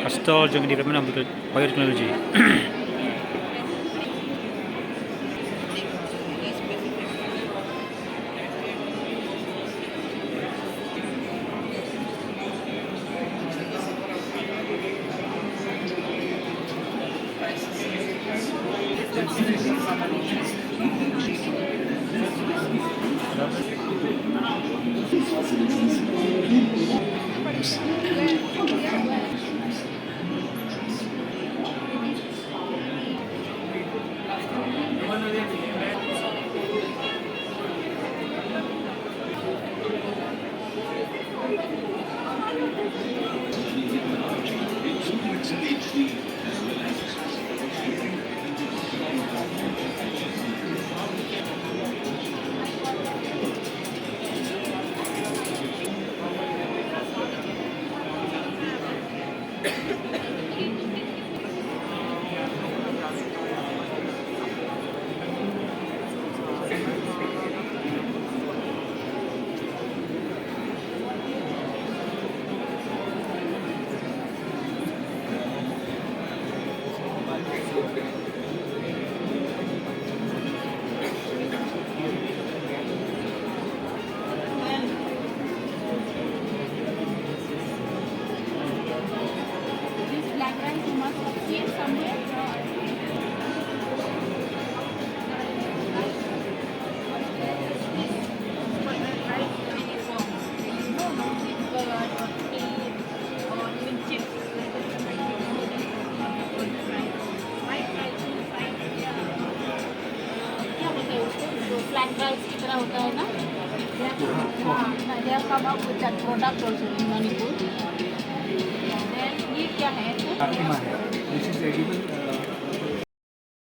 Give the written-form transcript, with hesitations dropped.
Stall jeung di mana biotechnology. Flat rice की तरह होता है ना। हाँ, कबाब प्रोडक्ट ऑल्सो इन मणिपुर। ये क्या है? Fatima है. This is edible